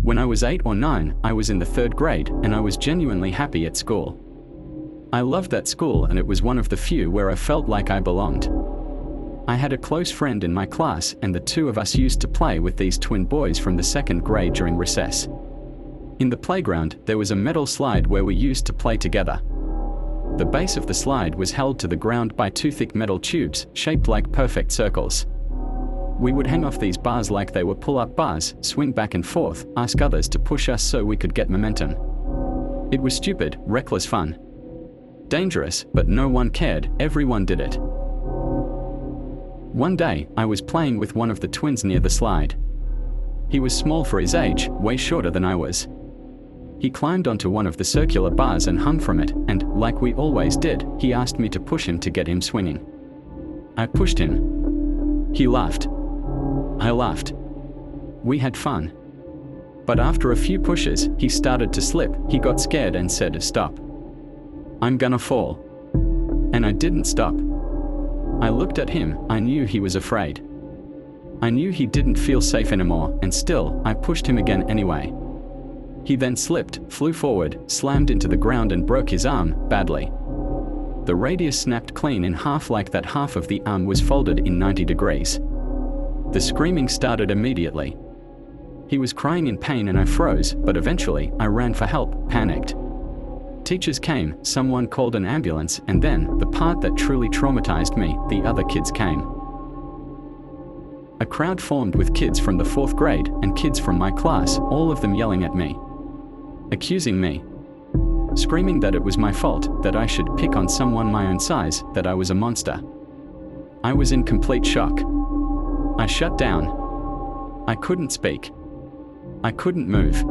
When I was 8 or 9, I was in the 3rd grade, and I was genuinely happy at school. I loved that school, and it was one of the few where I felt like I belonged. I had a close friend in my class, and the two of us used to play with these twin boys from the 2nd grade during recess. In the playground, there was a metal slide where we used to play together. The base of the slide was held to the ground by 2 thick metal tubes, shaped like perfect circles. We would hang off these bars like they were pull-up bars, swing back and forth, ask others to push us so we could get momentum. It was stupid, reckless fun. Dangerous, but no one cared, everyone did it. One day, I was playing with one of the twins near the slide. He was small for his age, way shorter than I was. He climbed onto one of the circular bars and hung from it, and, like we always did, he asked me to push him to get him swinging. I pushed him. He laughed. I laughed. We had fun. But after a few pushes, he started to slip. He got scared and said, "Stop. I'm gonna fall." And I didn't stop. I looked at him. I knew he was afraid. I knew he didn't feel safe anymore, and still, I pushed him again anyway. He then slipped, flew forward, slammed into the ground and broke his arm, badly. The radius snapped clean in half like that half of the arm was folded in 90 degrees. The screaming started immediately. He was crying in pain and I froze, but eventually, I ran for help, panicked. Teachers came, someone called an ambulance, and then, the part that truly traumatized me, the other kids came. A crowd formed with kids from the 4th grade and kids from my class, all of them yelling at me. Accusing me. Screaming that it was my fault, that I should pick on someone my own size, that I was a monster. I was in complete shock. I shut down. I couldn't speak. I couldn't move.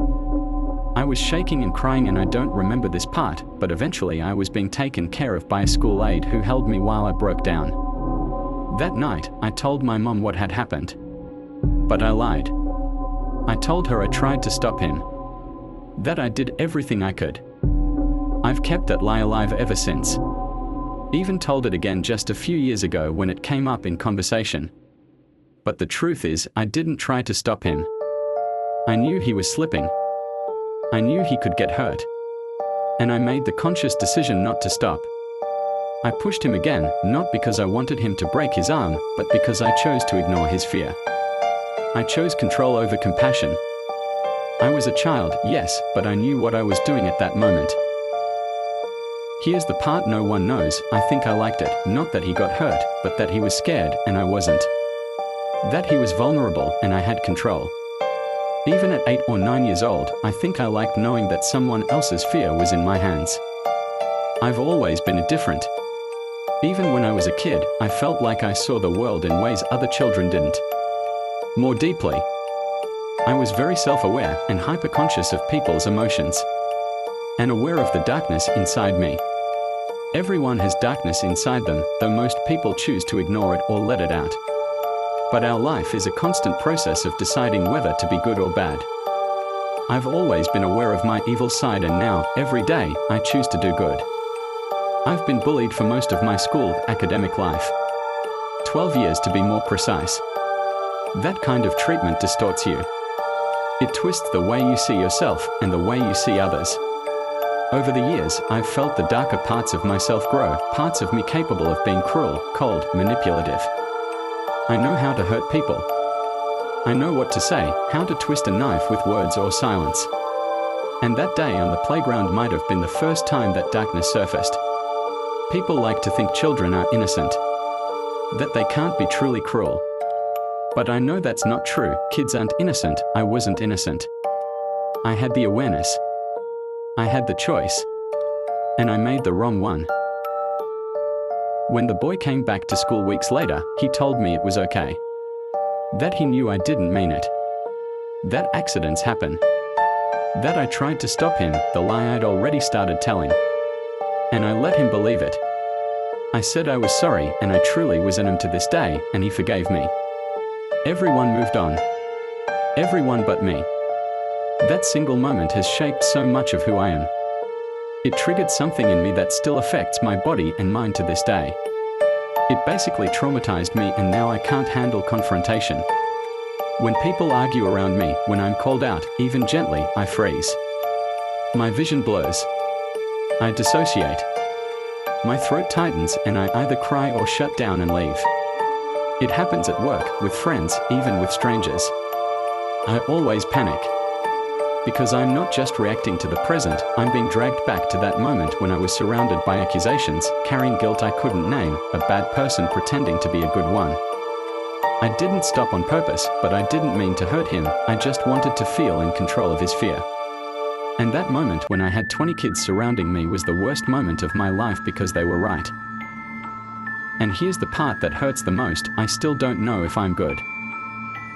I was shaking and crying, and I don't remember this part, but eventually I was being taken care of by a school aide who held me while I broke down. That night, I told my mom what had happened. But I lied. I told her I tried to stop him. That I did everything I could. I've kept that lie alive ever since. Even told it again just a few years ago when it came up in conversation. But the truth is, I didn't try to stop him. I knew he was slipping. I knew he could get hurt. And I made the conscious decision not to stop. I pushed him again, not because I wanted him to break his arm, but because I chose to ignore his fear. I chose control over compassion. I was a child, yes, but I knew what I was doing at that moment. Here's the part no one knows. I think I liked it, not that he got hurt, but that he was scared, and I wasn't. That he was vulnerable, and I had control. Even at 8 or 9 years old, I think I liked knowing that someone else's fear was in my hands. I've always been different. Even when I was a kid, I felt like I saw the world in ways other children didn't. More deeply. I was very self-aware and hyper-conscious of people's emotions. And aware of the darkness inside me. Everyone has darkness inside them, though most people choose to ignore it or let it out. But our life is a constant process of deciding whether to be good or bad. I've always been aware of my evil side, and now, every day, I choose to do good. I've been bullied for most of my school academic life. 12 years to be more precise. That kind of treatment distorts you. It twists the way you see yourself and the way you see others. Over the years, I've felt the darker parts of myself grow, parts of me capable of being cruel, cold, manipulative. I know how to hurt people. I know what to say, how to twist a knife with words or silence. And that day on the playground might have been the first time that darkness surfaced. People like to think children are innocent. That they can't be truly cruel. But I know that's not true. Kids aren't innocent. I wasn't innocent. I had the awareness. I had the choice. And I made the wrong one. When the boy came back to school weeks later, he told me it was okay. That he knew I didn't mean it. That accidents happen. That I tried to stop him, the lie I'd already started telling. And I let him believe it. I said I was sorry, and I truly was in him to this day, and he forgave me. Everyone moved on. Everyone but me. That single moment has shaped so much of who I am. It triggered something in me that still affects my body and mind to this day. It basically traumatized me, and now I can't handle confrontation. When people argue around me, when I'm called out, even gently, I freeze. My vision blurs. I dissociate. My throat tightens and I either cry or shut down and leave. It happens at work, with friends, even with strangers. I always panic. Because I'm not just reacting to the present, I'm being dragged back to that moment when I was surrounded by accusations, carrying guilt I couldn't name, a bad person pretending to be a good one. I didn't stop on purpose, but I didn't mean to hurt him, I just wanted to feel in control of his fear. And that moment when I had 20 kids surrounding me was the worst moment of my life because they were right. And here's the part that hurts the most, I still don't know if I'm good.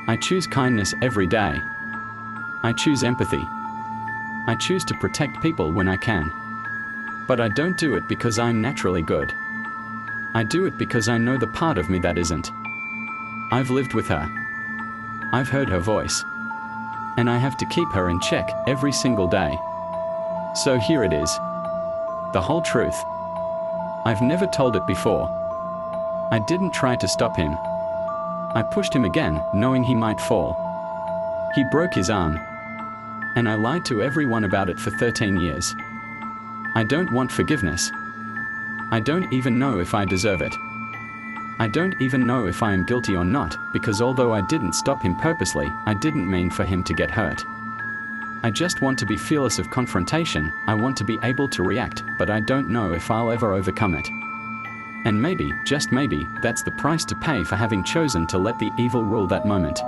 I choose kindness every day. I choose empathy. I choose to protect people when I can. But I don't do it because I'm naturally good. I do it because I know the part of me that isn't. I've lived with her. I've heard her voice. And I have to keep her in check every single day. So here it is. The whole truth. I've never told it before. I didn't try to stop him. I pushed him again, knowing he might fall. He broke his arm. And I lied to everyone about it for 13 years. I don't want forgiveness. I don't even know if I deserve it. I don't even know if I am guilty or not, because although I didn't stop him purposely, I didn't mean for him to get hurt. I just want to be fearless of confrontation, I want to be able to react, but I don't know if I'll ever overcome it. And maybe, just maybe, that's the price to pay for having chosen to let the evil rule that moment.